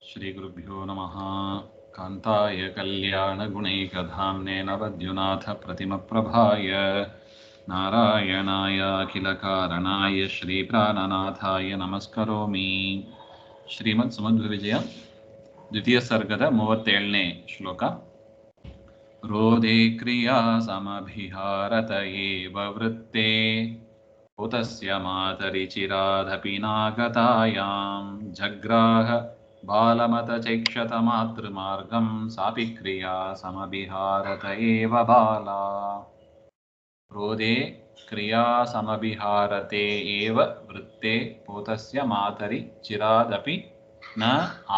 श्रीगुरुभ्यो नमः। कान्ताय कल्याणगुणैकधाम्ने नवद्युनाथप्रतिमप्रभाय नारायणाय अखिलकारणाय श्रीप्राणनाथाय नमस्करोमि। श्रीमत्सुमध्वविजय द्वितीय सर्गದ 37ನೇ ಶ್ಲೋಕ. रोधे क्रिया समभिहारत एव वृत्ते उतस्य मातरिचिरादपि नागतायां जग्राह बालमतचैक्षतमातृमार्गं सापि क्रिया समभिहारत एव बाला. रोधे क्रिया समभिहारते एव वृत्ते पूतस्य मातरि चिरादपि न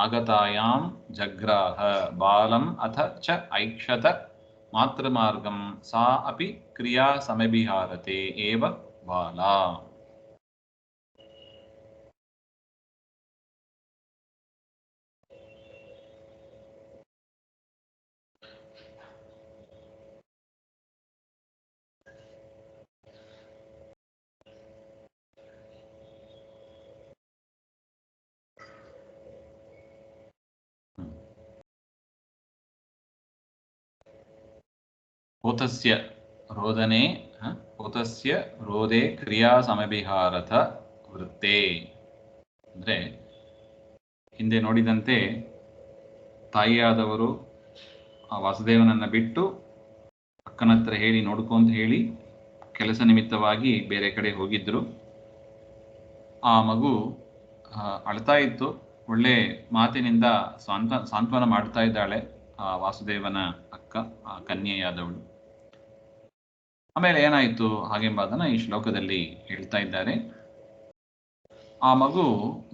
आगतायां जग्राह बालम् अथ च ऐक्षत मातृमार्गं सा अपि क्रिया समभिहारते एव बाला. पूतस्य रोदने पूतस्य रोदे क्रिया ಸಮಭಿಹಾರತ ವೃತ್ತೆ ಅಂದರೆ ಹಿಂದೆ ನೋಡಿದಂತೆ ತಾಯಿಯಾದವರು ಆ ವಾಸುದೇವನನ್ನು ಬಿಟ್ಟು ಅಕ್ಕನ ಹತ್ರ ಹೇಳಿ ನೋಡ್ಕೊಂತ ಹೇಳಿ ಕೆಲಸ ನಿಮಿತ್ತವಾಗಿ ಬೇರೆ ಕಡೆ ಹೋಗಿದ್ರು. ಆ ಮಗು ಅಳ್ತಾ ಇತ್ತು. ಒಳ್ಳೆ ಮಾತಿನಿಂದ ಸಾಂತ್ವನ ಮಾಡ್ತಾ ಇದ್ದಾಳೆ ಆ ವಾಸುದೇವನ ಅಕ್ಕ, ಆ ಕನ್ಯೆಯಾದವಳು. ಆಮೇಲೆ ಏನಾಯಿತು ಹಾಗೆಂಬುದನ್ನು ಈ ಶ್ಲೋಕದಲ್ಲಿ ಹೇಳ್ತಾ ಇದ್ದಾರೆ. ಆ ಮಗು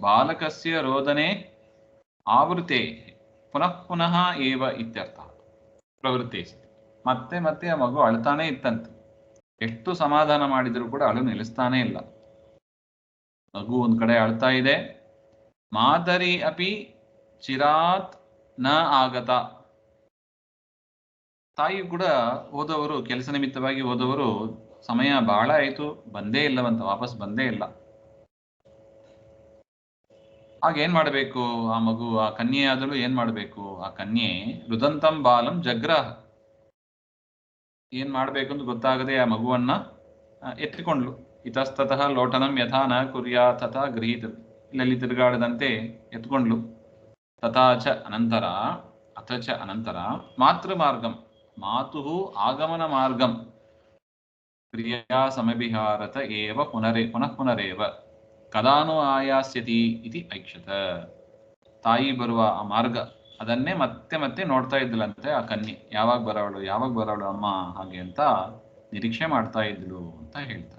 ಬಾಲಕಸ್ಯ ರೋದನೆ ಆವೃತೆ ಪುನಃ ಪುನಃ ಏವ ಇತ್ಯರ್ಥ ಪ್ರವೃತ್ತಿ. ಮತ್ತೆ ಮತ್ತೆ ಆ ಮಗು ಅಳ್ತಾನೆ ಇತ್ತಂತೆ. ಎಷ್ಟು ಸಮಾಧಾನ ಮಾಡಿದರೂ ಕೂಡ ಅಳು ನಿಲ್ಲಿಸ್ತಾನೆ ಇಲ್ಲ. ಮಗು ಒಂದ್ ಕಡೆ ಅಳ್ತಾ ಇದೆ. ಮಾತರಿ ಅಪಿ ಚಿರಾತ್ ನ ಆಗತ. ತಾಯಿ ಕೂಡ ಹೋದವರು, ಕೆಲಸ ನಿಮಿತ್ತವಾಗಿ ಹೋದವರು, ಸಮಯ ಬಹಳ ಆಯಿತು, ಬಂದೇ ಇಲ್ಲವಂತ, ವಾಪಸ್ ಬಂದೇ ಇಲ್ಲ. ಆಗ ಏನ್ ಮಾಡಬೇಕು ಆ ಮಗು, ಆ ಕನ್ಯೆ ಆದಳು ಏನ್ ಮಾಡಬೇಕು? ಆ ಕನ್ಯೆ ರುದಂತಂ ಬಾಲಂ ಜಗ್ರಾಹ. ಏನ್ ಮಾಡ್ಬೇಕು ಅಂತ ಗೊತ್ತಾಗದೆ ಆ ಮಗುವನ್ನ ಎತ್ತಿಕೊಂಡ್ಲು. ಇತಸ್ತತಃ ಲೋಟನಂ ಯಥಾ ನ ಕುರ್ಯಾ ತಥಾ ಗೃಹೀತ. ಇಲ್ಲಲ್ಲಿ ತಿರುಗಾಡದಂತೆ ಎತ್ಕೊಂಡ್ಲು. ತಥಾಚ ಅನಂತರ ಅಥಚ ಅನಂತರ ಮಾತೃ ಮಾರ್ಗಂ, ಮಾತು ಆಗಮನ ಮಾರ್ಗಂ ಕ್ರಿಯಾ ಸಮಭಿಹಾರತ ಏವ ಪುನಃ ಪುನರೇವ ಕದಾನು ಆಯಾಸ್ಯತಿ ಇತಿ ಐಕ್ಷತ. ತಾಯಿ ಬರುವ ಆ ಮಾರ್ಗ ಅದನ್ನೇ ಮತ್ತೆ ಮತ್ತೆ ನೋಡ್ತಾ ಇದ್ಲಂತೆ ಆ ಕನ್ಯೆ. ಯಾವಾಗ ಬರೋಳು ಅಮ್ಮ ಹಾಗೆ ಅಂತ ನಿರೀಕ್ಷೆ ಮಾಡ್ತಾ ಇದ್ಲು ಅಂತ ಹೇಳ್ತಾರೆ.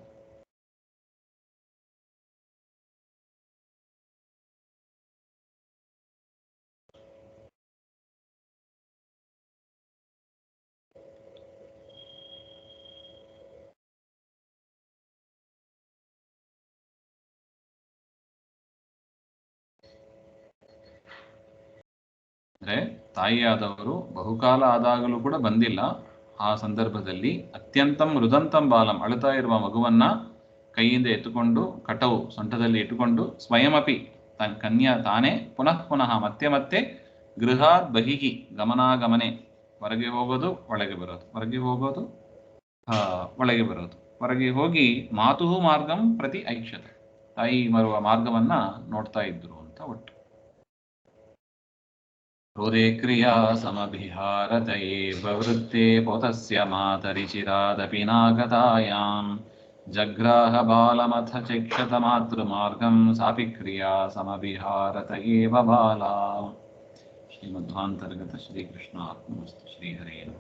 ಅಂದ್ರೆ ತಾಯಿಯಾದವರು ಬಹುಕಾಲ ಆದಾಗಲೂ ಕೂಡ ಬಂದಿಲ್ಲ. ಆ ಸಂದರ್ಭದಲ್ಲಿ ಅತ್ಯಂತಂ ರುದಂತಂ ಬಾಲಂ, ಅಳುತ್ತಾ ಇರುವ ಮಗುವನ್ನ ಕೈಯಿಂದ ಎತ್ತುಕೊಂಡು ಕಟವು ಸೊಂಟದಲ್ಲಿ ಇಟ್ಟುಕೊಂಡು ಸ್ವಯಮಪಿ ಕನ್ಯಾ ತಾನೇ ಪುನಃ ಪುನಃ ಮತ್ತೆ ಮತ್ತೆ ಗೃಹಾತ್ ಬಹಿಹಿ ಗಮನಾಗಮನೆ, ಹೊರಗೆ ಹೋಗೋದು ಒಳಗೆ ಬರೋದು, ಹೊರಗೆ ಹೋಗೋದು ಒಳಗೆ ಬರೋದು, ಹೊರಗೆ ಹೋಗಿ ಮಾತು ಮಾರ್ಗಂ ಪ್ರತಿ ಐಕ್ಷತ, ತಾಯಿ ಬರುವ ಮಾರ್ಗವನ್ನ ನೋಡ್ತಾ ಇದ್ರು ಅಂತ ಒಟ್ಟು. रोदे क्रिया समभिहारत एव वृत्ते पोतस्य मातरिचिरादपि नागतायां जग्राह बालमथ चक्षत मातृमार्गं सापि क्रिया समभिहारत एव बाला. श्रीमध्वान्तर्गत श्रीकृष्णार्पणमस्तु. श्रीहरे नमः.